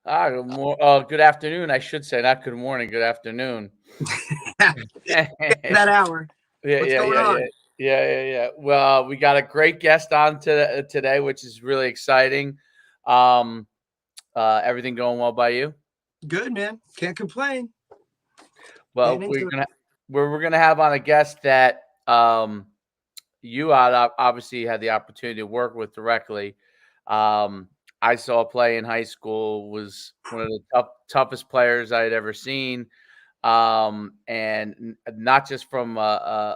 Good afternoon, I should say, not good morning, good afternoon. That hour. Yeah, What's yeah, going yeah, yeah. on? Yeah. Well, we got a great guest on today, which is really exciting. Um, Everything going well by you? Good, man. Can't complain. Well, Getting into it. we're gonna have on a guest that you obviously had the opportunity to work with directly. Um, I saw play in high school, was one of the toughest players I had ever seen. And not just from a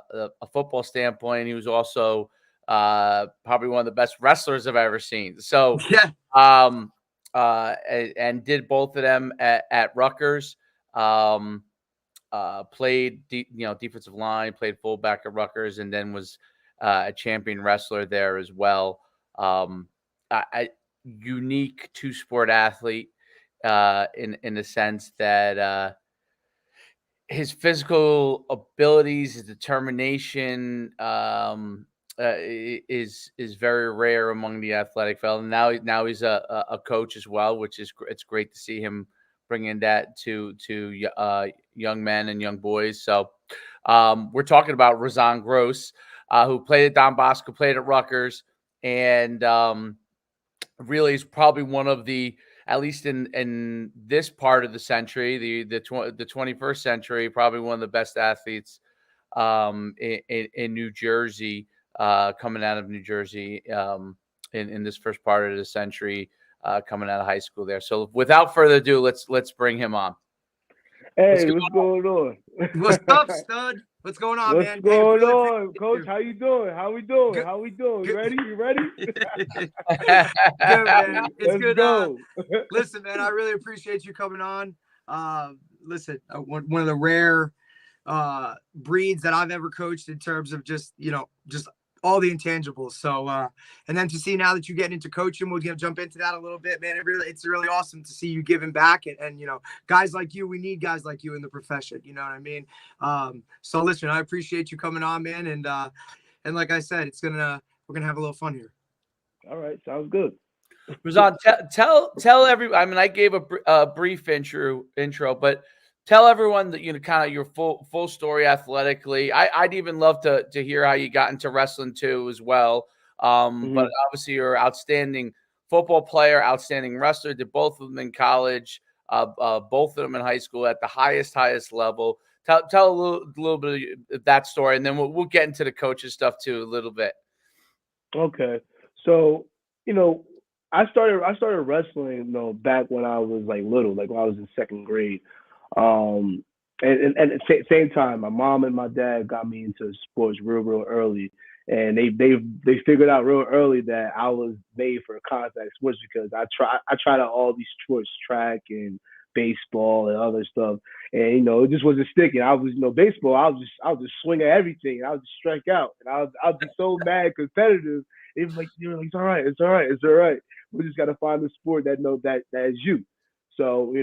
football standpoint, he was also probably one of the best wrestlers I've ever seen. So, Yeah. um, and did both of them at Rutgers. Um, Played defensive line, played fullback at Rutgers, and then was a champion wrestler there as well. Um, I Unique two sport athlete in the sense that his physical abilities, his determination, is very rare among the athletic fellow. Now he's a coach as well, which is it's great to see him bringing that to young men and young boys. So we're talking about Razohn Gross, who played at Don Bosco, played at Rutgers, and really is probably one of the, at least in this part of the century, the 21st century, probably one of the best athletes in New Jersey, coming out of New Jersey, in this first part of the century, coming out of high school there. So without further ado, let's bring him on. What's Hey, going what's going on? What's up, stud? What's going on, What's man? Hey, going really on, appreciate Coach? you. How you doing? How we doing? Good, How we doing? You good, ready? You ready? good, man. It's Let's good. go. Listen, man, I really appreciate you coming on. Listen, one of the rare breeds that I've ever coached in terms of just all the intangibles. So and then to see now that you're getting into coaching, we're gonna jump into that a little bit, man. It's really awesome to see you giving back, and guys like you, we need guys like you in the profession. You know what I mean? So listen, I appreciate you coming on, man, and like I said, we're gonna have a little fun here. All right, sounds good. Razan, tell every. I mean, I gave a brief intro, but tell everyone that kind of your full story athletically. I'd even love to hear how you got into wrestling too as well. But Mhm. obviously, you're an outstanding football player, outstanding wrestler. Did both of them in college, both of them in high school at the highest level. Tell a little bit of that story, and then we'll get into the coaches stuff too a little bit. Okay, so you know, I started wrestling, back when I was like little, like when I was in second grade. Um, and at the same time, my mom and my dad got me into sports real early, and they figured out real early that I was made for contact sports because I tried out all these sports, track and baseball and other stuff, and it just wasn't sticking. I was, baseball, I'll just swing at everything, and I'll just strike out, and I'll be so mad competitive. They were like, it's all right, it's all right, it's all right. We just gotta find the sport that is you. So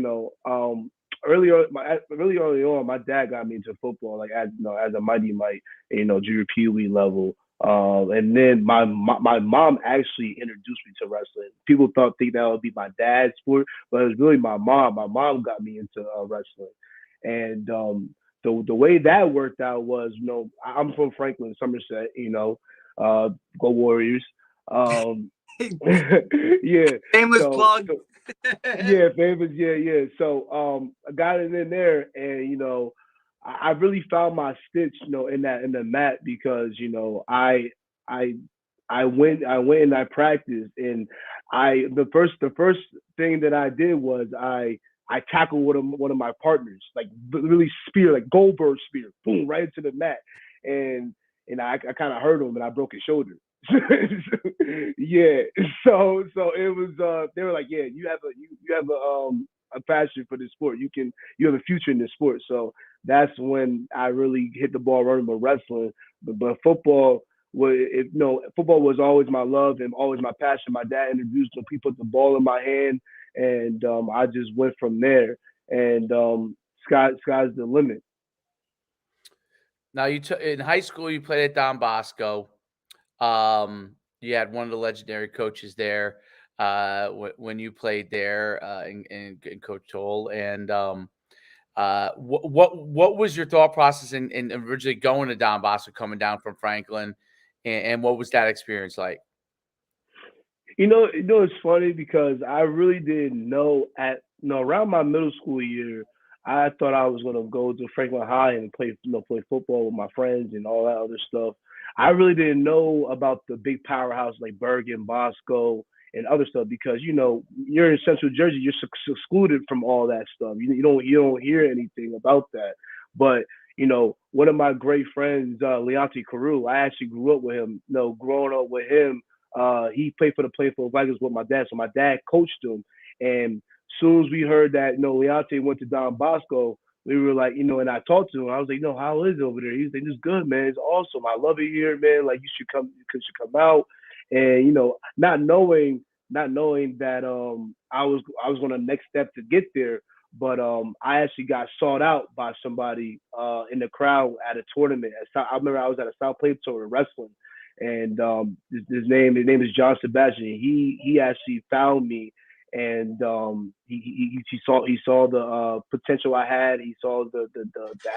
really early on, my dad got me into football, like as a mighty might, junior pee wee level. And then my mom actually introduced me to wrestling. People think that would be my dad's sport, but it was really my mom. My mom got me into wrestling, and the way that worked out was, I'm from Franklin, Somerset. Go Warriors. Um, yeah. Shameless So plug. so yeah, favors. Yeah, yeah. So I got it in there, and I really found my stitch, in the mat because I I went and I practiced, and the first thing that I did was I tackled one of my partners, like really spear, like Goldberg spear, boom, right into the mat, and I kind of hurt him, and I broke his shoulder. Yeah, so it was. They were like, yeah, you have a passion for this sport. You have a future in this sport. So that's when I really hit the ball running with wrestling. But football football was always my love and always my passion. My dad introduced me. He put the ball in my hand, and I just went from there. And sky's the limit. Now, in high school, you played at Don Bosco. You had one of the legendary coaches there. when you played there, in Coach Toll, and what was your thought process in originally going to Don Bosco, coming down from Franklin, and what was that experience like? It's funny because I really didn't know around my middle school year, I thought I was gonna go to Franklin High and play football with my friends and all that other stuff. I really didn't know about the big powerhouse like Bergen, Bosco, and other stuff because you're in Central Jersey, you're excluded from all that stuff. You don't hear anything about that. But one of my great friends, Leonte Carew, I actually grew up with him. Growing up with him, he played for the Plainfield Vikings with my dad, so my dad coached him. And soon as we heard that, Leonte went to Don Bosco, we were like, and I talked to him. I was like, how is it over there? He's like, it's good, man. It's awesome. I love it here, man. Like, you should come out. And not knowing that I was going to next step to get there, but I actually got sought out by somebody in the crowd at a tournament. I remember I was at a South Plains tournament wrestling, and his name is John Sebastian. He actually found me, and he saw the potential I had. He saw the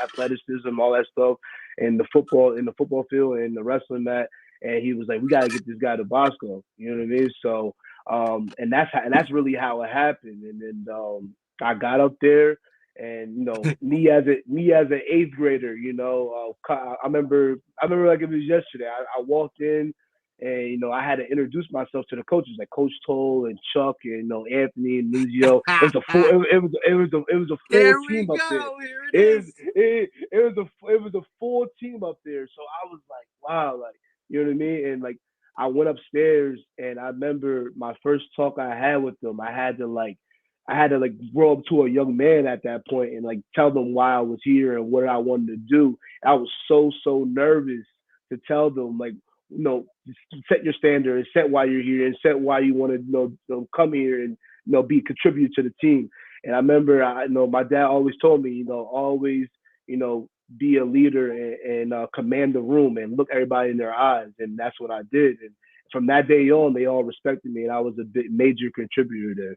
athleticism, all that stuff, and the football field and the wrestling mat. And he was like, "We gotta get this guy to Bosco." You know what I mean? So, and that's really how it happened. And then I got up there, and me as an eighth grader, I remember like it was yesterday. I walked in, and I had to introduce myself to the coaches like Coach Toll and Chuck and Anthony and Nunzio. It was a full it was a full There we team up there. go. Here it It is. was a full team up there. So I was like, wow, like you know what I mean? And like I went upstairs, and I remember my first talk I had with them. I had to grow up to a young man at that point and like tell them why I was here and what I wanted to do. I was so nervous to tell them like, just set your standard and set why you're here and set why you want to come here and be contribute to the team. And I remember my dad always told me, always be a leader and command the room and look everybody in their eyes. And that's what I did. And from that day on, they all respected me, and I was a major contributor there.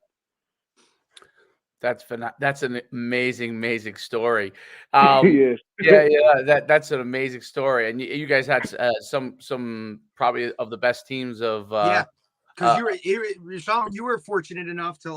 That's an amazing story. Yes. Yeah, that's an amazing story, and you guys had some probably of the best teams of Yeah. Because uh, Razohn, you were fortunate enough to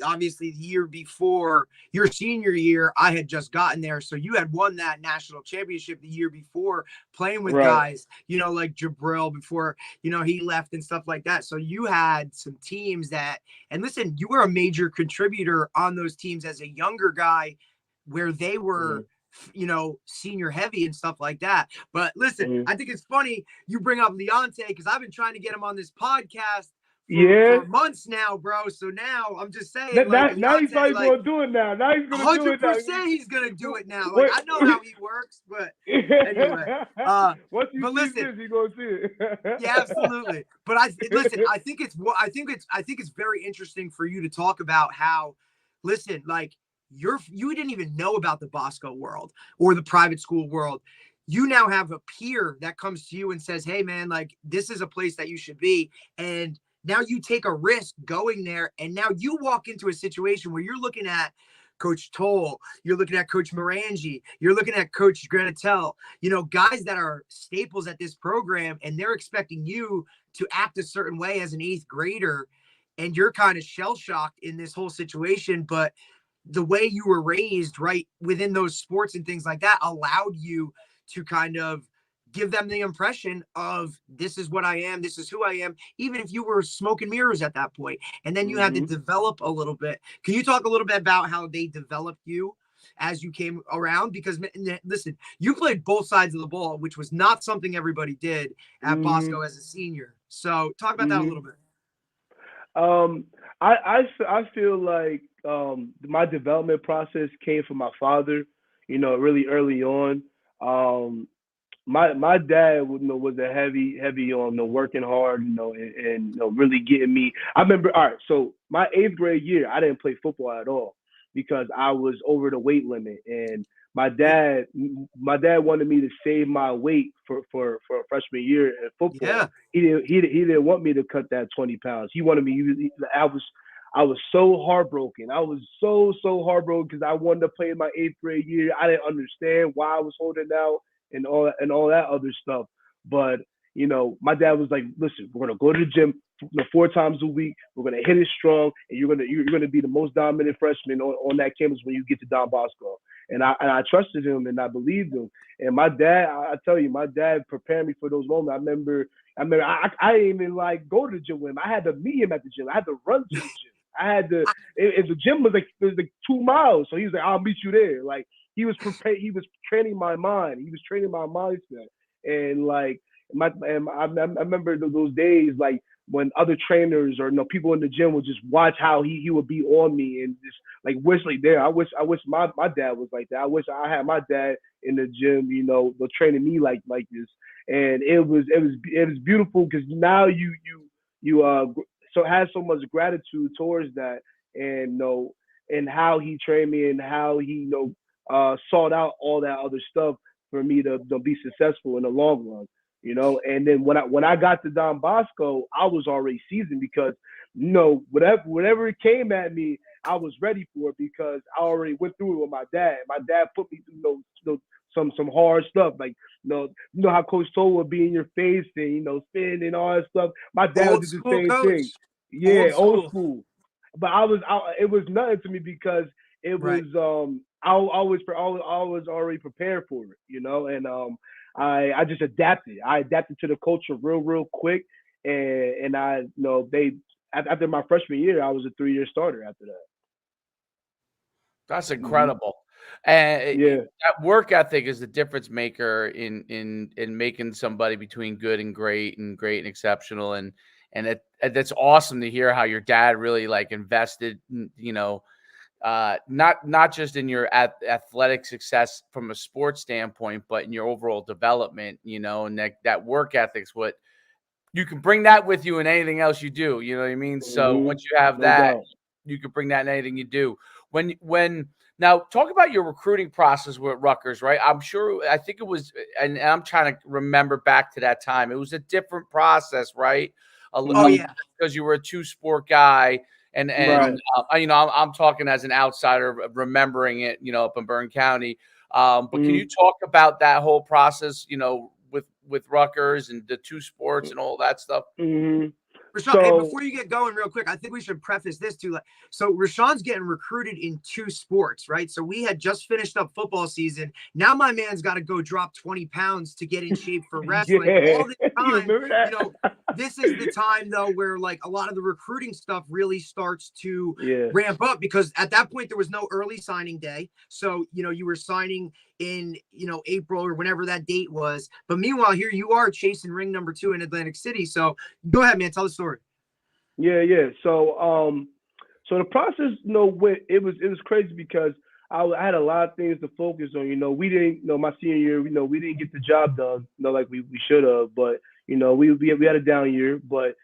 obviously the year before your senior year, I had just gotten there. So you had won that national championship the year before playing with Right. guys, like Jabril before, he left and stuff like that. So you had some teams and listen, you were a major contributor on those teams as a younger guy where they were, Mm-hmm. Senior heavy and stuff like that. But listen, Mm-hmm. I think it's funny you bring up Leonte because I've been trying to get him on this podcast Yeah. for months now, bro. So now I'm just saying, like Now he's Leonte, probably like gonna do it now. Now he's gonna do it now. 100% he's gonna do it now. Like What? I know how he works, but anyway. Once you But see listen, this, you gonna see it. yeah, absolutely. But listen, I think it's very interesting for you to talk about how, listen, like you didn't even know about the Bosco world or the private school world. You now have a peer that comes to you and says, "Hey, man, like this is a place that you should be," and now you take a risk going there, and now you walk into a situation where you're looking at Coach Toll, you're looking at Coach Morangi, you're looking at Coach Granatel, guys that are staples at this program, and they're expecting you to act a certain way as an eighth grader, and you're kind of shell shocked in this whole situation. But the way you were raised right within those sports and things like that allowed you to kind of give them the impression of this is what I am, this is who I am, even if you were smoke and mirrors at that point. And then you had to Mm-hmm. develop a little bit. Can you talk a little bit about how they developed you as you came around? Because listen, you played both sides of the ball, which was not something everybody did at Mm-hmm. Bosco as a senior. So talk about that a Mm-hmm. little bit. Um, I feel like my development process came from my father. Really early on. Um, my dad was a heavy on working hard, and really getting me. I remember, all right, so my eighth grade year, I didn't play football at all because I was over the weight limit, and my dad wanted me to save my weight for a freshman year in football. Yeah. He didn't want me to cut that 20 pounds. He wanted me. I was so heartbroken. I was so heartbroken because I wanted to play in my 8th grade year. I didn't understand why I was holding out and all that other stuff. But my dad was like, "Listen, we're gonna go to the gym 4 times a week. We're gonna hit it strong, and you're gonna be the most dominant freshman on that campus when you get to Don Bosco." And I trusted him and I believed him. And my dad, I tell you, my dad prepared me for those moments. I didn't even like go to the gym with him. I had to meet him at the gym. I had to run to the gym. I had to. If the gym was like 2 miles, so he was like, "I'll meet you there." Like he was prepared. He was training my mind. He was training my mindset. And like I remember those days like when other trainers or people in the gym would just watch how he would be on me and just like wish like there. I wish my dad was like that. I wish I had my dad in the gym, training me like this. And it was beautiful because now you so has so much gratitude towards that, and and how he trained me and how he sought out all that other stuff for me to be successful in the long run. And then when I got to Don Bosco, I was already seasoned because whatever it came at me, I was ready for it because I already went through it with my dad. My dad put me through some hard stuff, like how Coach Toll would be in your face and spin and all that stuff. My dad Old would do the school same coach. thing. Yeah, old school. school. But it was nothing to me because it was Right. I was already prepared for it, and I just adapted. I adapted to the culture real quick, and I they after my freshman year, I was a 3-year starter after that. That's Hmm. incredible. And Yeah. that work ethic is the difference maker in making somebody between good and great and exceptional. And that's awesome to hear how your dad really like invested, not just in your athletic success from a sports standpoint, but in your overall development, and that work ethic's what you can bring that with you in anything else you do. You know what I mean? So Hmm. once you have No that, doubt. you can bring that in anything you do. When now talk about your recruiting process with Rutgers, right? I think it was, and I'm trying to remember back to that time. It was a different process, right? Oh Hmm. yeah. Because you were a 2-sport guy, and Right. I'm talking as an outsider remembering it, up in Bern County. But can you Hmm. talk about that whole process, with Rutgers and the 2 sports and all that stuff? Hmm. Razohn, hey, So before you get going, real quick, I think we should preface this too. So Rashawn's getting recruited in 2 sports, right? So we had just finished up football season. Now my man's got to go drop 20 pounds to get in shape for wrestling. yeah, All this you time, remember that? this is the time though where like a lot of the recruiting stuff really starts to Yeah. ramp up because at that point there was no early signing day. So you were signing in April or whenever that date was. But meanwhile, here you are chasing ring number 2 in Atlantic City. So go ahead, man. Tell the story. Yeah. So the process, it was crazy because I had a lot of things to focus on. We didn't, my senior year, we didn't get the job done, like we should have. But we had a down year. But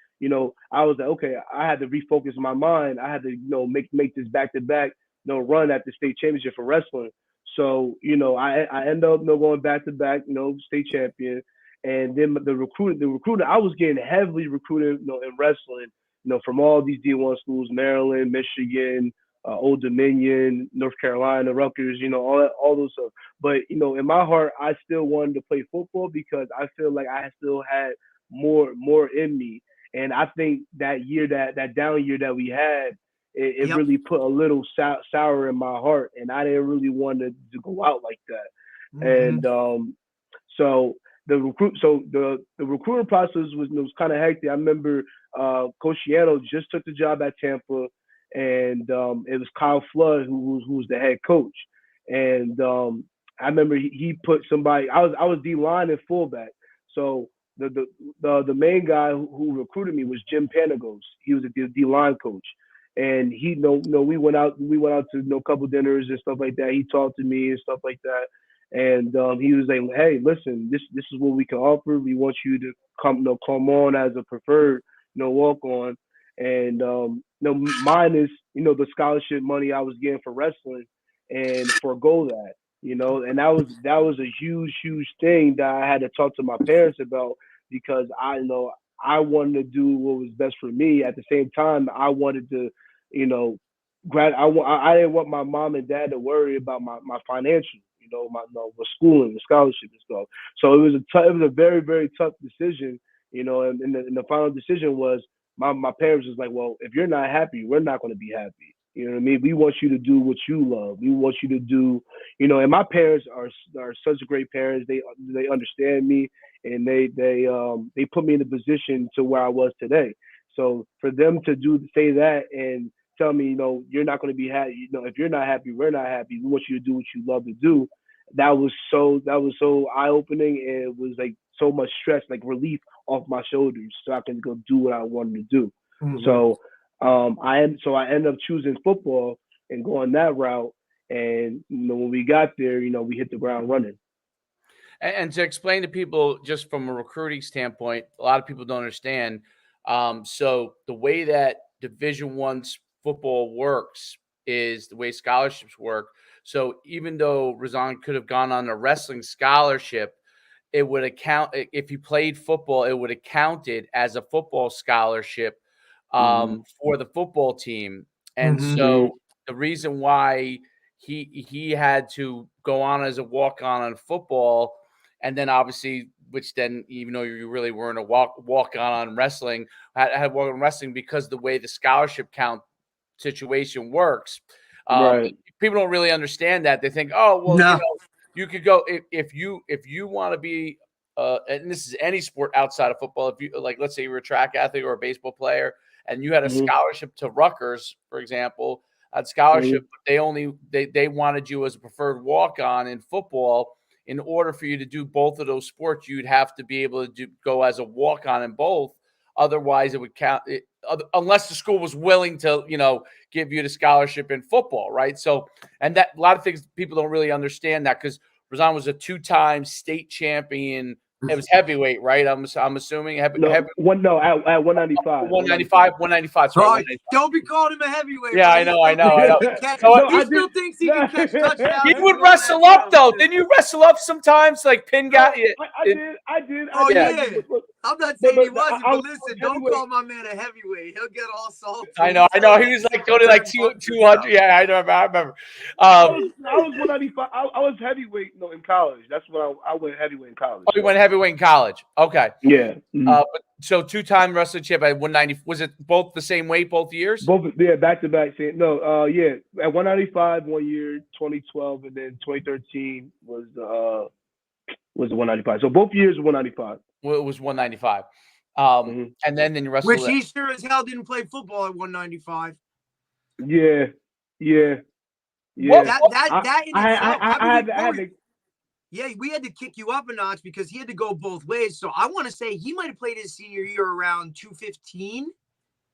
I was like, okay, I had to refocus my mind. I had to, make this back to back, run at the state championship for wrestling. So I ended up, going back to back, state champion. And then the recruiter, I was getting heavily recruited, in wrestling, from all these D1 schools, Maryland, Michigan, Old Dominion, North Carolina, Rutgers, all those stuff. But in my heart, I still wanted to play football because I feel like I still had more in me. And I think that year, that down year that we had, it Yep. really put a little sour in my heart, and I didn't really want to go out like that. Mm-hmm. And so the recruiting process was kind of hectic. I remember Coach Shiano just took the job at Tampa, and it was Kyle Flood who was the head coach. And I remember he put somebody. I was D line and fullback. So the main guy who recruited me was Jim Panagos. He was a D line coach, and we went out to a couple dinners and stuff like that. He talked to me and stuff like that. And he was like, "Hey, listen, this is what we can offer. We want you to come on as a preferred, walk on, and minus the scholarship money I was getting for wrestling, and forego that. and that was a huge thing that I had to talk to my parents about because I know I wanted to do what was best for me. At the same time, I wanted to, you know, I didn't want my mom and dad to worry about my financial, with schooling, the scholarship and stuff. So it was a very very tough decision, and the final decision was my parents was like, well, if you're not happy, we're not going to be happy. You know what I mean? We want you to do what you love. We want you to do, and my parents are such great parents. They understand me, and they put me in a position to where I was today. So for them to say that and tell me, you're not going to be happy. If you're not happy, we're not happy. We want you to do what you love to do. That was so eye opening, and it was like so much stress, like relief off my shoulders, so I can go do what I wanted to do. Mhm. So I ended up choosing football and going that route. And when we got there, we hit the ground running. And to explain to people, just from a recruiting standpoint, a lot of people don't understand. So the way that Division I football works is the way scholarships work. So even though Razohn could have gone on a wrestling scholarship, it would account if he played football. It would have counted as a football scholarship for the football team. And Mhm. so the reason why he had to go on as a walk on football, and then obviously, which then, even though you really weren't a walk on wrestling, had walk on wrestling because the way the scholarship count situation works. Right. People don't really understand that. They think, oh, well, No. you could go if you want to be, and this is any sport outside of football. If you like, let's say you were a track athlete or a baseball player, and you had a Mhm. scholarship to Rutgers, for example, a Mhm. scholarship, they wanted you as a preferred walk on in football. In order for you to do both of those sports, you'd have to be able to go as a walk on in both. Otherwise, it would count unless the school was willing to, give you the scholarship in football, right? So, and that a lot of things people don't really understand that because Razohn was a two-time state champion. It was heavyweight, right? I'm assuming No, at 195. 195, 195. Sorry, Oh, 195. don't be calling him a heavyweight, Yeah, bro. I know, I know, I know. So No, He I still did. thinks he can catch touchdowns. he and would do all that wrestle up stuff, though. dude. Didn't you wrestle up sometimes? Like pin No, guy. Oh Yeah. yeah. I'm not But saying he I wasn't, but was listen, don't heavyweight. call my man a heavyweight. He'll get all salty. I He know. said all He that was like stuff going to like during months and 200. stuff. Yeah, I know. I remember. I was 195. I was heavyweight, in college. That's what I went heavyweight in college. Oh, you went heavyweight in college. Okay. Yeah. But so two-time wrestling champ at 190. Was it both the same weight both years? Both, yeah, back to back. No, yeah, at 195 one year, 2012, and then 2013 was the 195. So both years 195. Well, it was 195. Mm-hmm. And then you Which wrestled. he sure as hell didn't play football at 195. Yeah, yeah, What? yeah. That in itself, I had believe to. yeah, we had to kick you up a notch because he had to go both ways. So I want to say he might have played his senior year around 215, Yeah,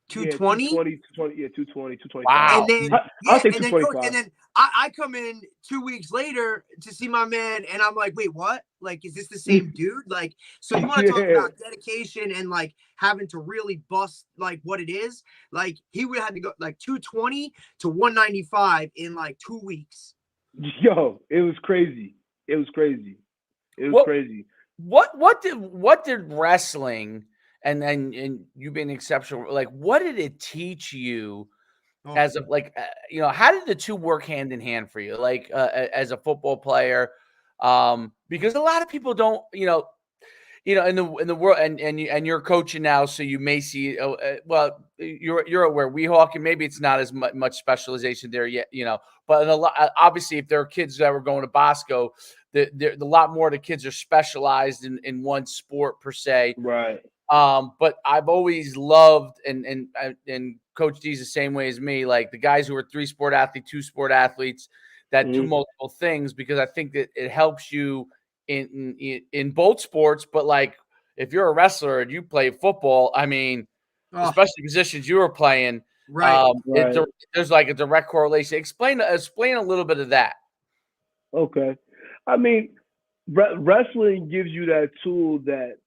220. 220, yeah, 220, 225. Wow. And then I'll say and then 225. and then I come in 2 weeks later to see my man, and I'm like, wait, what? Like, is this the same dude? Like, so you want to talk Yeah. about dedication and like having to really bust like what it is? Like he would have to go like 220 to 195 in like 2 weeks. Yo, it was crazy. It was crazy. Crazy. What did wrestling and you being exceptional, like what did it teach you as a like how did the two work hand in hand for you, like as a football player, because a lot of people don't, in the world, and you're coaching now, so you may see well, you're aware Weehawken, maybe it's not as much specialization there yet, but in a lot, obviously if there are kids that were going to Bosco, a lot more of the kids are specialized in one sport per se. Right. But I've always loved, and Coach D's the same way as me, like the guys who are 3-sport athlete, 2-sport athletes that do multiple things, because I think that it helps you in both sports. But like if you're a wrestler and you play football, I mean, especially positions you were playing, Right. there's like a direct correlation. Explain a little bit of that. Okay. I mean, wrestling gives you that tool that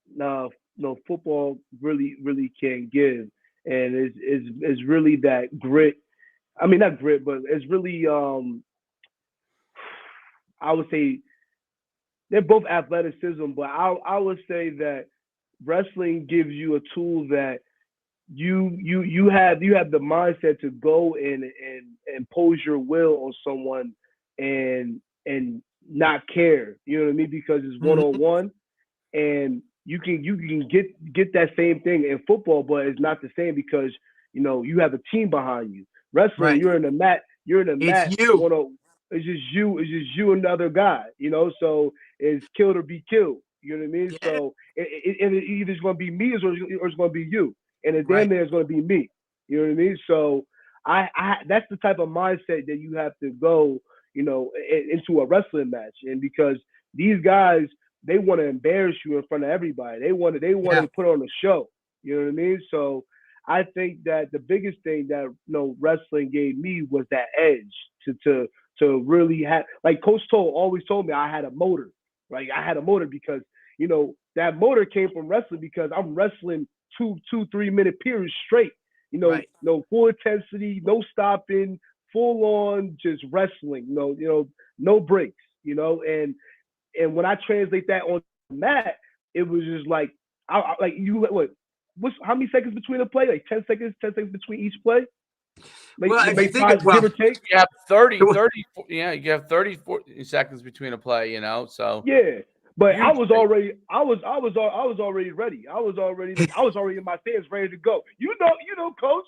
football really can't give, and is really that grit. I mean, not grit, but it's really I would say they're both athleticism, but I would say that wrestling gives you a tool that you have the mindset to go and impose your will on someone and not care. You know what I mean? Because it's one on one, and you can get that same thing in football, but it's not the same because you have a team behind you. Wrestling, Right. you're in the mat. It's you. It's just you and another guy. So it's killed or be killed. You know what I mean? Yeah. So it either it's going to be me or it's going to be you, and at the Right. end there it's going to be me. You know what I mean? So I that's the type of mindset that you have to go, into a wrestling match, and because these guys, they want to embarrass you in front of everybody. They want to put on a show. You know what I mean? So I think that the biggest thing that wrestling gave me was that edge to really have, like Coach always told me, I had a motor. Like I had a motor because that motor came from wrestling because I'm wrestling 3 minute periods straight. Right. No full intensity, no stopping, full on just wrestling. No breaks. And when I translate that on the mat, it was just like, how many seconds between a play? Like 10 seconds between each play? Well, if you think give or take. You have 30, yeah, you have 30, 40 seconds between a play, so. Yeah. But I was usually- already ready. I was already in my stance ready to go. Coach.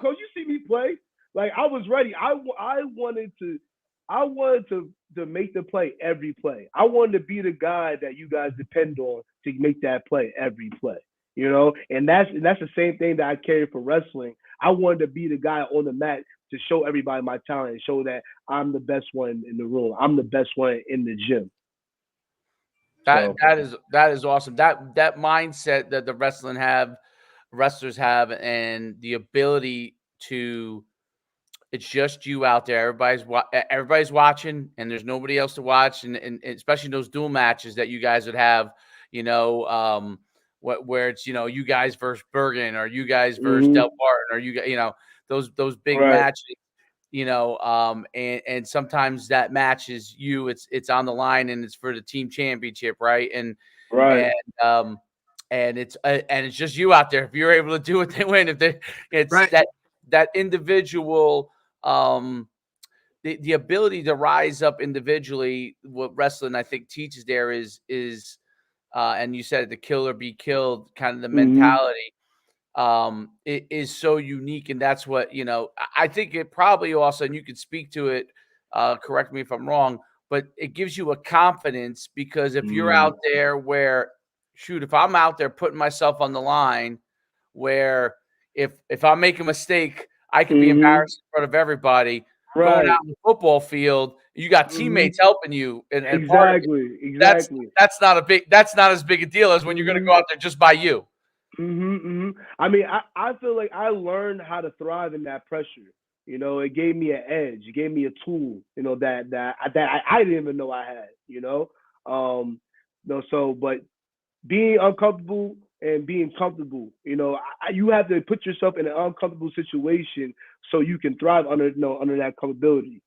Coach, you see me play. Like I was ready. I wanted to make the play every play. I wanted to be the guy that you guys depend on to make that play every play. And that's the same thing that I carry for wrestling. I wanted to be the guy on the mat to show everybody my talent and show that I'm the best one in the room. I'm the best one in the gym. That is awesome. That mindset that the wrestlers have, and the ability to, it's just you out there. Everybody's watching, and there's nobody else to watch, and especially those dual matches that you guys would have, where it's you guys versus Bergen, or you guys versus Del Barton, or those big matches. And sometimes that match is it's on the line, and it's for the team championship, right? And it's just you out there. If you're able to do it, they win. It's right. that individual, the ability to rise up individually. What wrestling, I think, teaches there is and you said it, the kill or be killed kind of the mentality. It is so unique, and that's what I think it probably also, and you could speak to it, correct me if I'm wrong, but it gives you a confidence, because if you're out there if I'm out there putting myself on the line, where if I make a mistake, I can be embarrassed in front of everybody. Going out in the football field, you got teammates helping you, and exactly. That's not as big a deal as when you're going to go out there just by you. I mean, I feel like I learned how to thrive in that pressure. It gave me an edge. It gave me a tool. That I didn't even know I had. But being uncomfortable and being comfortable, you have to put yourself in an uncomfortable situation so you can thrive under that comfortability.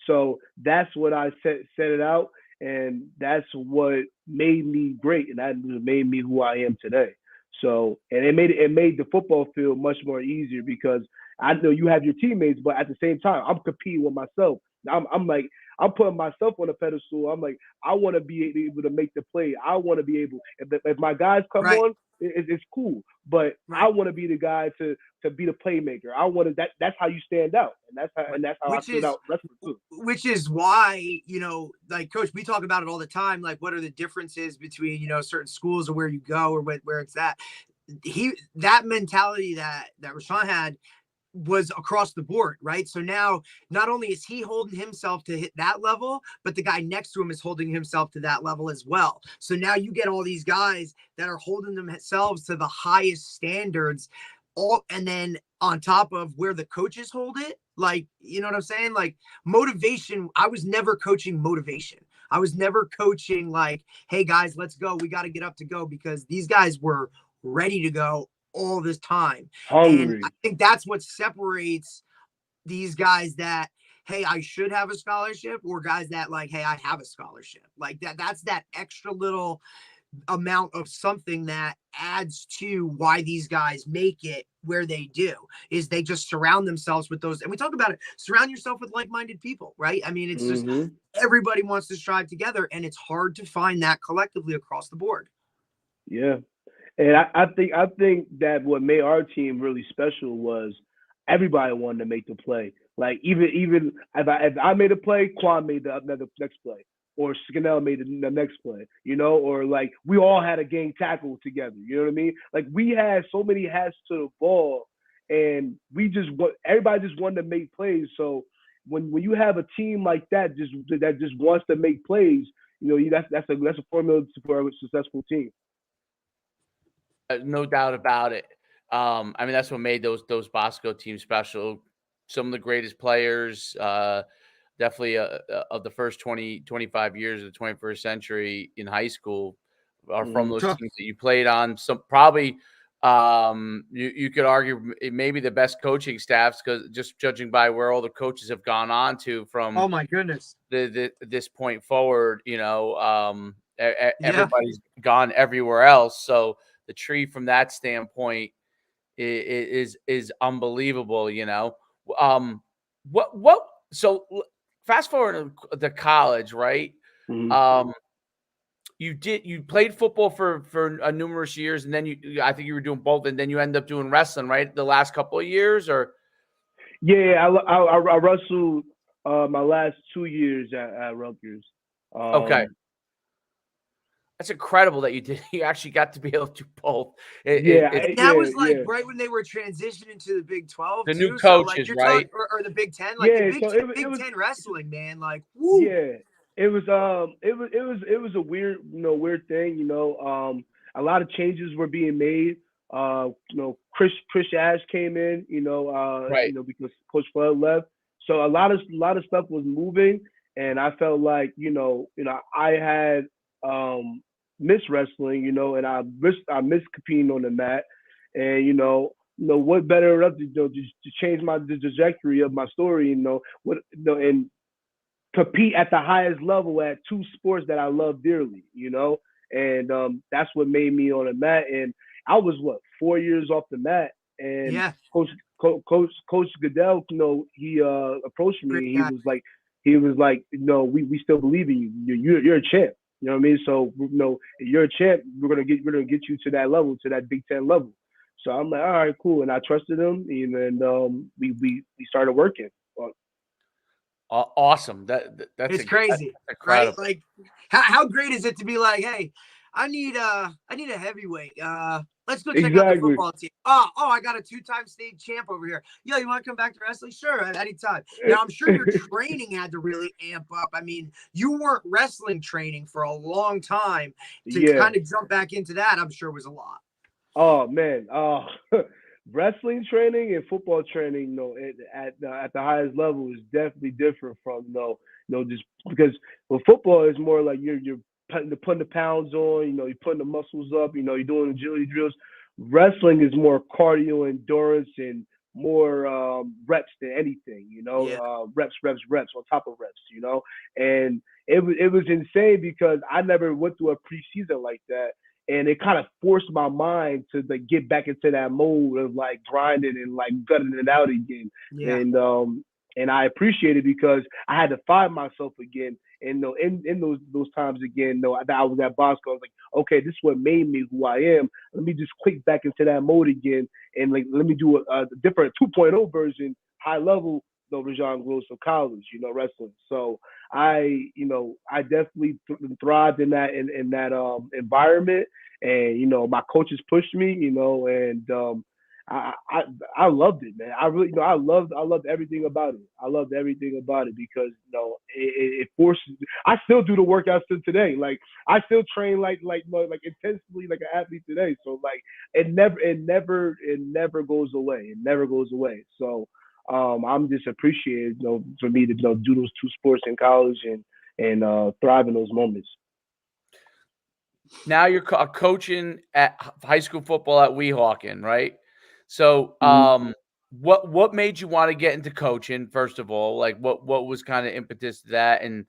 So that's what I set it out, and that's what made me great, and that made me who I am today. So, and it made the football field much more easier, because I know you have your teammates, but at the same time, I'm competing with myself. I'm putting myself on a pedestal. I'm like, I want to be able to make the play. I want to be able, if my guys come on, it's cool. But I want to be the guy to be the playmaker. I want to. That's how you stand out, and that's how I stood out wrestling too. Which is why, like Coach, we talk about it all the time. Like, what are the differences between certain schools or where you go or where it's at? That mentality that Razohn had was across the board, right? So now not only is he holding himself to hit that level, but the guy next to him is holding himself to that level as well. So now you get all these guys that are holding themselves to the highest standards, and then on top of where the coaches hold it, like, you know what I'm saying? Like, motivation. I was never coaching motivation. I was never coaching like, hey guys, let's go. We got to get up to go, because these guys were ready to go all this time. Hungry. And I think that's what separates these guys that, hey, I should have a scholarship, or guys that like, hey, I have a scholarship. Like that's that extra little amount of something that adds to why these guys make it where they do, is they just surround themselves with those. And we talk about it, surround yourself with like-minded people, right? I mean, it's just everybody wants to strive together, and it's hard to find that collectively across the board. Yeah. And I think that what made our team really special was everybody wanted to make the play. Like even if I made a play, Quan made the next play, or Scannell made the next play, or like we all had a game tackle together. You know what I mean? Like we had so many hats to the ball, and everybody just wanted to make plays. So when you have a team like that just wants to make plays, that's a formula for a successful team. No doubt about it. I mean, that's what made those Bosco teams special. Some of the greatest players, definitely of the first 25 years of the 21st century in high school are from those teams that you played on. Some probably, you could argue maybe the best coaching staffs, because just judging by where all the coaches have gone on to from Oh my goodness, this point forward, everybody's gone everywhere else. So the tree from that standpoint is unbelievable. What so fast forward to college, right? You played football for numerous years, and then I think you were doing both, and then you end up doing wrestling, right? The last couple of years, or yeah, I wrestled my last 2 years at Rutgers. Okay. That's incredible that you did. You actually got to be able to do both. That was like right when they were transitioning to the Big 12, the too. new coaches, so like right? Or the Big 10, like the Big 10 wrestling, man. Like, woo. Yeah, it was a weird thing. A lot of changes were being made. Chris Ash came in. Right. Because Coach Flood left, so a lot of stuff was moving, and I felt like I had missed wrestling, and I missed competing on the mat, and what better up to change the trajectory of my story, and compete at the highest level at two sports that I love dearly, and that's what made me on the mat. And I was 4 years off the mat, and Coach Goodell, he approached me, and he was like, we still believe in you. You're a champ. You know what I mean? So you're a champ. We're gonna get you to that level, to that Big Ten level. So I'm like, all right, cool. And I trusted him, and we started working. Awesome. That's crazy, that's incredible. Right? Like, how great is it to be like, hey, I need a heavyweight. Let's go check out the football team. Oh, I got a 2-time state champ over here. Yo, you want to come back to wrestling? Sure, at any time. Now, I'm sure your training had to really amp up. I mean, you weren't wrestling training for a long time. To kind of jump back into that, I'm sure was a lot. Oh, man. Wrestling training and football training, at the highest level is definitely different from, just because football is more like you're putting the pounds on, you're putting the muscles up, you're doing agility drills. Wrestling is more cardio, endurance, and more reps than anything, reps on top of reps, and it was insane because I never went through a preseason like that. And it kind of forced my mind to get back into that mode of like grinding and like gutting it out again. Yeah. And I appreciate it because I had to find myself again. And in those times again, that I was at Bosco, I was like, okay, this is what made me who I am. Let me just click back into that mode again, and like let me do a different 2.0 version, high level, Razohn Gross of college, wrestling. So I definitely thrived in that environment, and my coaches pushed me, and I loved it, man. I really, I loved everything about it. I loved everything about it because it forces. I still do the workouts to today. Like I still train like intensely like an athlete today. So like it never goes away. It never goes away. So I'm just appreciated, for me to do those two sports in college and thrive in those moments. Now you're coaching at high school football at Weehawken, right? So what made you want to get into coaching, first of all? Like, what was kind of impetus to that, and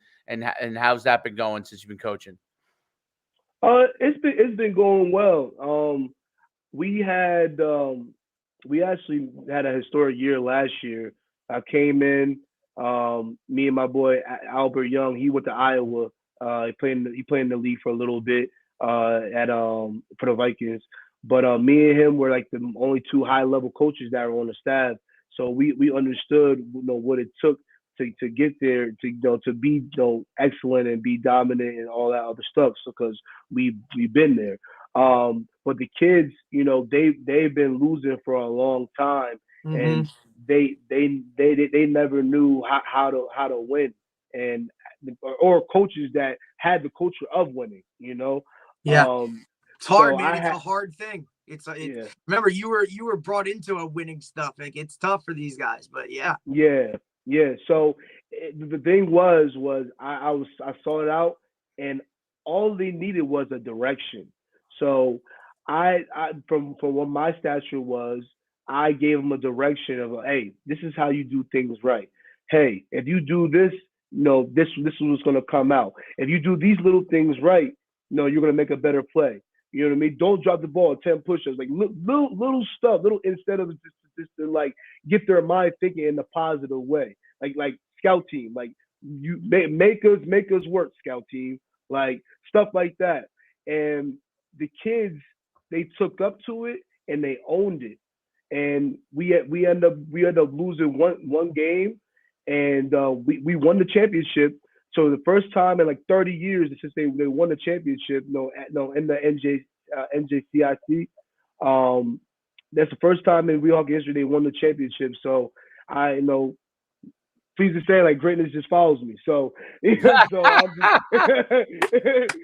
how's that been going since you've been coaching? It's been going well. We had we actually had a historic year last year. I came in, me and my boy Albert Young. He went to Iowa. He played in the league for a little bit at for the Vikings. But me and him were like the only two high level coaches that were on the staff. So we understood what it took to get there, to be excellent and be dominant and all that other stuff. So because we've been there. But the kids, they've been losing for a long time, Mm-hmm. and they never knew how to win, and or coaches that had the culture of winning. Yeah. It's hard, So man. I It's had a hard thing. yeah. Remember, you were brought into a winning stuff. Like, it's tough for these guys, but yeah. Yeah, yeah. So the thing was I saw it out, and all they needed was a direction. So I from what my stature was, I gave them a direction of, hey, this is how you do things right. Hey, if you do this, this is what's gonna come out. If you do these little things right, you're gonna make a better play. You know what I mean? Don't drop the ball, 10 push-ups, like little stuff, little instead of just to like get their mind thinking in a positive way. Like scout team, like you make us work, scout team, like stuff like that. And the kids, they took up to it and they owned it. And we end up losing one game, and we won the championship. So the first time in like 30 years since they won the championship, no, in the NJCIC. Um, that's the first time in Weehawken history they won the championship. So I pleased to say, like, greatness just follows me. So so I'm just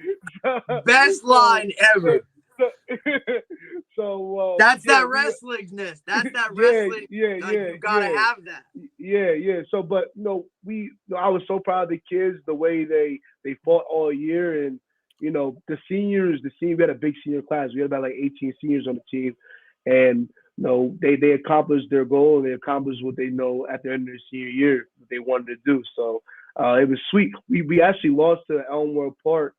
so, Best so, line ever. so, so That's yeah, that we wrestlingness. That's that yeah, wrestling. yeah, Like, yeah, you gotta yeah. have that. Yeah. So, but I was so proud of the kids, the way they fought all year, and the seniors, we had a big senior class. We had about like 18 seniors on the team, and they accomplished their goal. They accomplished what they know at the end of their senior year what they wanted to do. So it was sweet. We actually lost to Elmwood Park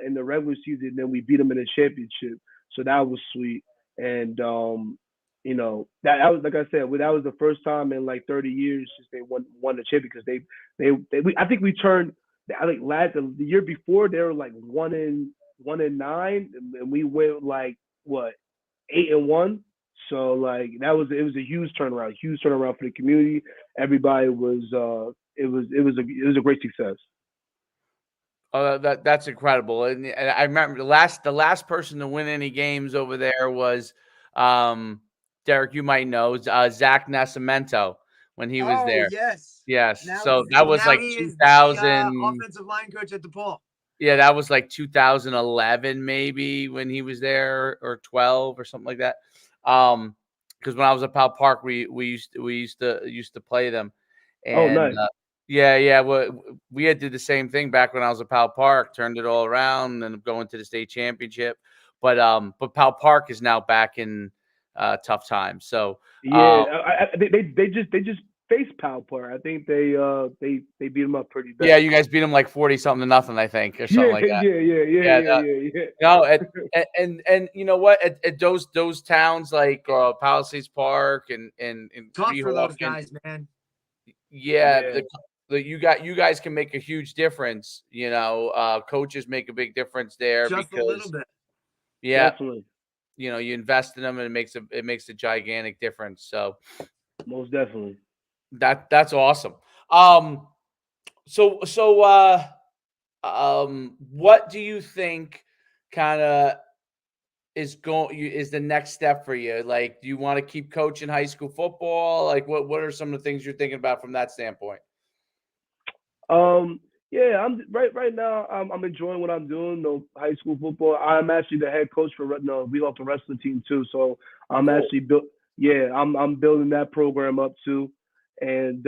in the regular season, then we beat them in the championship. So that was sweet, and that was, like I said, that was the first time in like 30 years since they won the championship, because I think we turned, I think the year before they were like 1-9, and we went like what 8-1. So like it was a huge turnaround for the community. Everybody was it was a great success. Oh, that's incredible, and I remember the last person to win any games over there was, um, Derek, you might know, Zach Nascimento when he was Oh there. yes. Yes, Now so that was now like he is the 2000. offensive line coach at DePaul. Yeah, that was like 2011 maybe when he was there, or 12 or something like that. Because when I was at Pal Park, we used to play them, Oh, and nice. yeah, we had did the same thing back when I was at Pal Park, turned it all around, and going to the state championship. But Pal Park is now back in tough times. So Yeah, they just faced Palpar. I think they beat them up pretty yeah, bad. you guys beat them like 40 something to nothing, I think, or something Yeah, like that. yeah, yeah, yeah, Yeah, yeah, yeah, yeah. no, and you know what? At those towns like Palisades Park and Tough for those Weehawken, guys, man. yeah, Yeah, you guys can make a huge difference. Coaches make a big difference there Just a little because bit. yeah, definitely, you invest in them and it makes a gigantic difference. So most definitely. that's awesome. Um, so what do you think kind of is the next step for you? Like, do you want to keep coaching high school football? Like, what are some of the things you're thinking about from that standpoint? Um, yeah, I'm right now. I'm enjoying what I'm doing. No high school football. I'm actually the head coach for we help the wrestling team too. So I'm Cool. actually built. Yeah, I'm building that program up too, and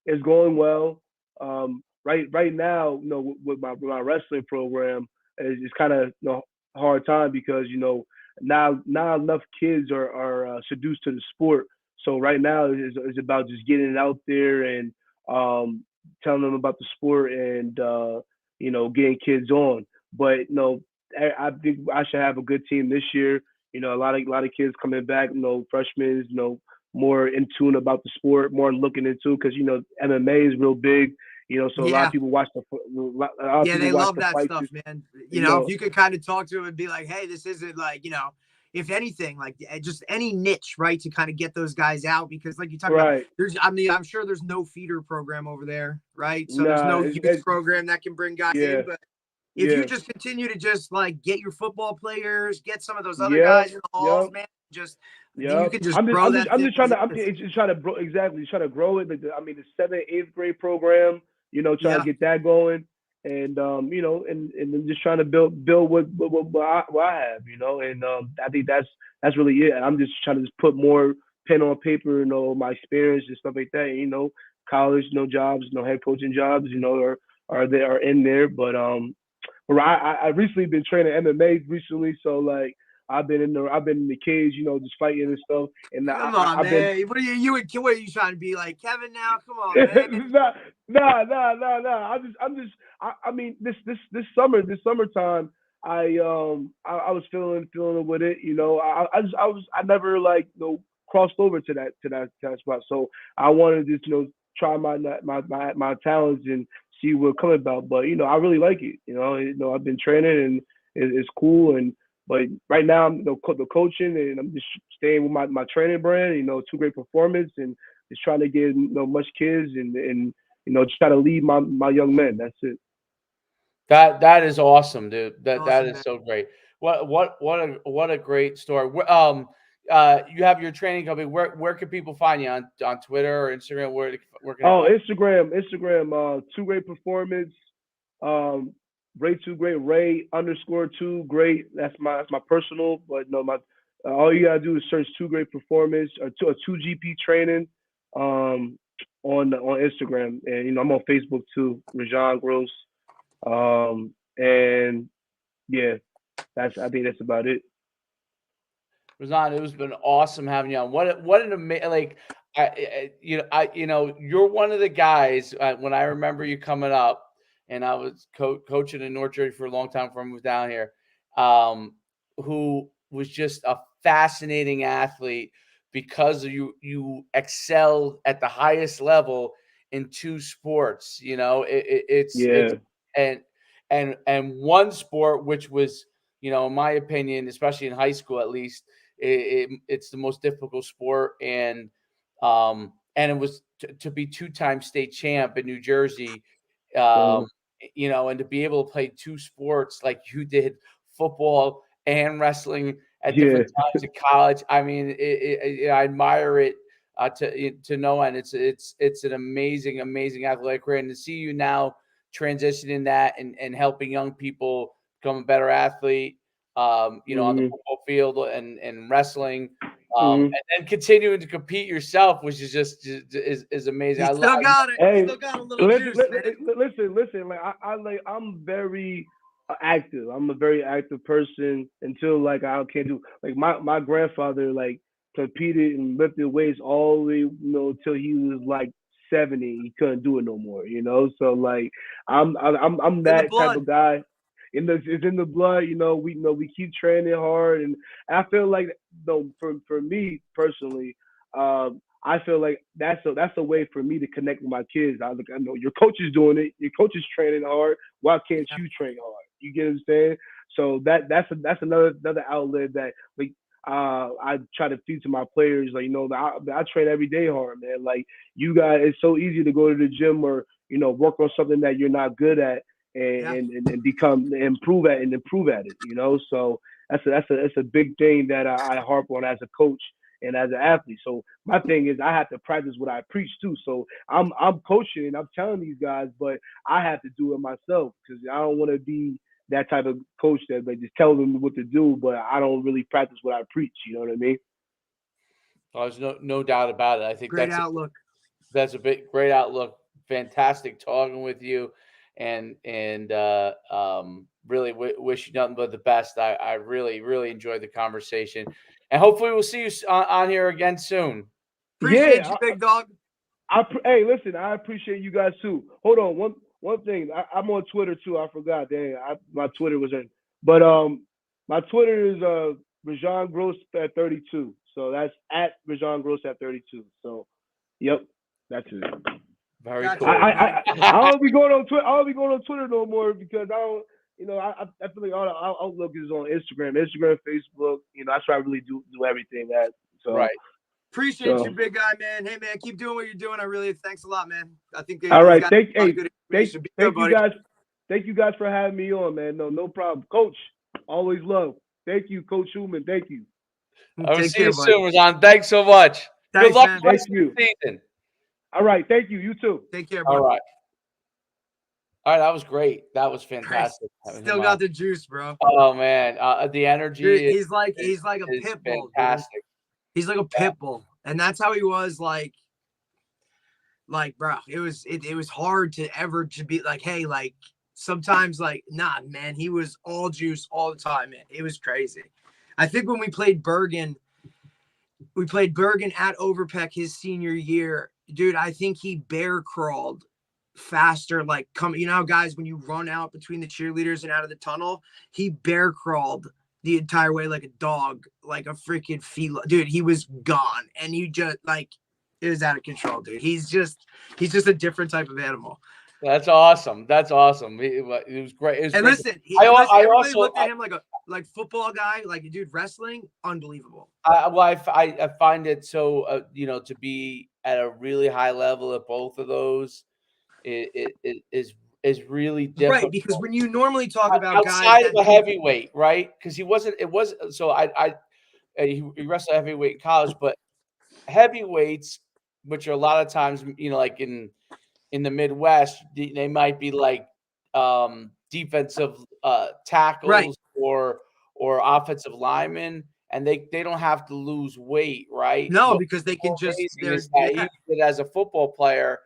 it's going well. Right now, with my wrestling program, it's kind of hard time because now enough kids are seduced to the sport. So right now it's about just getting it out there and um, telling them about the sport and getting kids on. But I think I should have a good team this year. A lot of kids coming back. Freshmen. More in tune about the sport, more looking into because MMA is real big. So a lot of Yeah. people watch a lot of Yeah, people they watch love the that fights. stuff, man. You know, If you could kind of talk to them and be like, hey, this isn't like, if anything, like just any niche, right, to kind of get those guys out. Because like you talk about, right? I'm sure there's no feeder program over there, right? So there's Nah, no youth program that can bring guys yeah, in. But if you yeah, just continue to just like get your football players, get some of those other yep, guys in the halls, yep. man, just, then you Yep. can just I'm just grow I'm just that I'm thing just trying as to it I'm is. just trying to exactly trying to grow it. Like the 7th, 8th grade program. Trying to Yeah. get that going, and and then just trying to build what I have. And I think that's really it. I'm just trying to just put more pen on paper. My experience and stuff like that. College, no jobs, no head coaching jobs. Are in there, but I recently been training MMA recently, so like I've been in the cage, just fighting and stuff, and Come on, I've been man. What are you trying to be like, Kevin now? Come on, man. nah, nah. I mean, this summertime, I was feeling with it. I never like crossed over to that spot. So I wanted to try my talents and see what come about. But I really like it. I've been training and it's cool. But right now I'm the coaching and I'm just staying with my training brand. Two great performance and just trying to get much kids and just try to lead my young men. That's it. That is awesome, dude. That Awesome, is man. so great. What a great story. You have your training company. Where can people find you on Twitter or Instagram? Where can they Oh, find Instagram. Two great performance. Ray two great. Ray underscore two great. That's my personal. But no, my all you gotta do is search two great performance or two GP training. Um, on Instagram and I'm on Facebook too. Razohn Gross. And yeah, I think that's about it. you? Razohn, it was been awesome having you on. What an amazing like. You're one of the guys when I remember you coming up, and I was coaching in North Jersey for a long time before I moved down here. Who was just a fascinating athlete because you excelled at the highest level in two sports. It's Yeah. and one sport which was, in my opinion, especially in high school at least, it's the most difficult sport, and it was to be two-time state champ in New Jersey, Uh, um, and to be able to play two sports like you did, football and wrestling at yeah. different times in college. I mean, I admire it to no end. It's an amazing athletic career, and to see you now transitioning that and helping young people become a better athlete, on the Mhm. football field and wrestling, Mhm. and then continuing to compete yourself, which is is amazing. You still got it. You Hey, still got a little listen, juice, man. listen. Like I'm very active. I'm a very active person until like I can't do. Like my grandfather like competed and lifted weights all the way, till he was like 70. He couldn't do it no more. So like I'm It's in the that type blood. of guy. It's in the blood. We keep training hard, and I feel like though for me personally. I feel like that's a way for me to connect with my kids. I know your coach is doing it. Your coach is training hard. Why can't Yeah. you train hard? You get what I'm saying? So that's another outlet that like I try to feed to my players. Like I train every day hard, man. Like you guys, it's so easy to go to the gym or work on something that you're not good at Yeah. and become improve at it. So that's a big thing that I harp on as a coach and as an athlete. So my thing is I have to practice what I preach too. So I'm coaching and I'm telling these guys, but I have to do it myself because I don't want to be that type of coach that like just tell them what to do, but I don't really practice what I preach. You know what I mean? Oh, there's no doubt about it. I think Great outlook. that's a great outlook. Fantastic talking with you, and really wish you nothing but the best. I really enjoyed the conversation, and hopefully we'll see you on here again soon. Appreciate you, big dog. Hey, listen, I appreciate you guys too. Hold on, one thing. I'm on Twitter too. I forgot. Dang, my Twitter was in, but my Twitter is Razohn Gross at 32. So that's at Razohn Gross at 32. So, yep, that's it. Very cool. I don't be going on Twitter. I don't be going on Twitter no more because I don't. You know, I feel like all the outlook is on Instagram, Facebook. You know, that's where I really do everything at. So. Right. Appreciate you, big guy, man. Hey, man, keep doing what you're doing. I really thanks a lot, man. I think all right. Thank you guys. Thank you guys for having me on, man. No problem, Coach. Always love. Thank you, Coach Schuman. Thank you. I will see you soon, Razohn. Thanks so much. Good luck man. Thank you. Season. All right. Thank you. You too. Take care, bud. All right. That was great. That was fantastic. Still got the juice, bro. Oh man, the energy. Dude, he's like a pit bull. Fantastic. Dude. He's like a pit bull, and that's how he was. Like, bro, it was hard to ever to be like, hey, like sometimes, like, nah, man, he was all juice all the time, man. It was crazy. I think when we played Bergen at Overpeck his senior year, dude. I think he bear crawled faster, like you know how guys when you run out between the cheerleaders and out of the tunnel, he bear crawled the entire way like a dog, like a freaking fila. Dude, he was gone, and you just like it was out of control, dude. He's just a different type of animal. That's awesome. It was great. It was and great. Listen, I also looked at him like football guy, like dude, wrestling, unbelievable. I find it so you know, to be at a really high level at both of those, it is really difficult. Right, because when you normally talk about outside guys of a heavyweight, right? Because he wasn't. It was so. He wrestled heavyweight in college, but heavyweights, which are a lot of times, you know, like in the Midwest, they might be like defensive tackles, right, or offensive linemen, and they don't have to lose weight, right? No, because they can just. He did as a football player.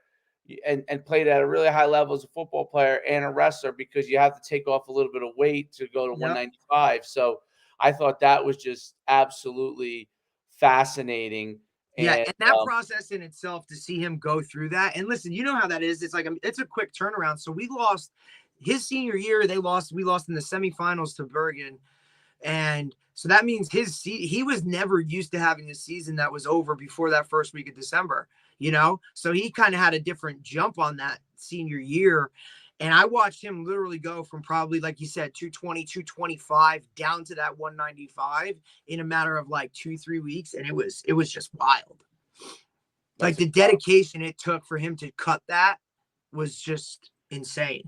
And played at a really high level as a football player and a wrestler, because you have to take off a little bit of weight to go to 195. So I thought that was just absolutely fascinating. And that process in itself, to see him go through that. And listen, you know how that is. It's like it's a quick turnaround. So we lost his senior year. We lost in the semifinals to Bergen. And so that means he was never used to having a season that was over before that first week of December. You know, so he kind of had a different jump on that senior year. And I watched him literally go from probably, like you said, 220, 225 down to that 195 in a matter of like 2-3 weeks. And it was just wild. Like the dedication it took for him to cut that was just insane.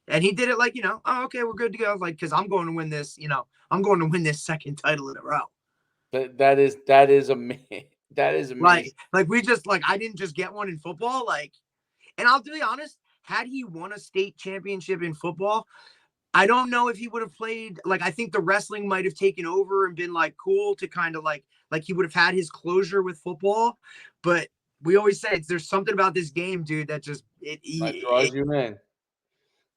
And he did it like, you know, oh, okay, we're good to go. Like, because I'm going to win this, you know, I'm going to win this second title in a row. That is amazing. That is amazing. Like we just I didn't just get one in football. Like, and I'll be honest, had he won a state championship in football, I don't know if he would have played. Like, I think the wrestling might have taken over and been like cool to kind of like he would have had his closure with football. But we always say there's something about this game, dude, that just it draws you in.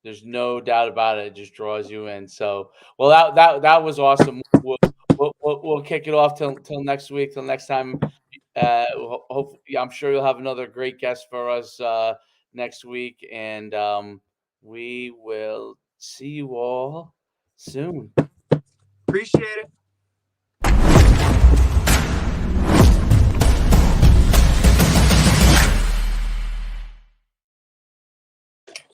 There's no doubt about it. It just draws you in. So, well, that was awesome. We'll kick it off till next week, till next time. Hopefully, I'm sure you'll have another great guest for us next week, and we will see you all soon. Appreciate it.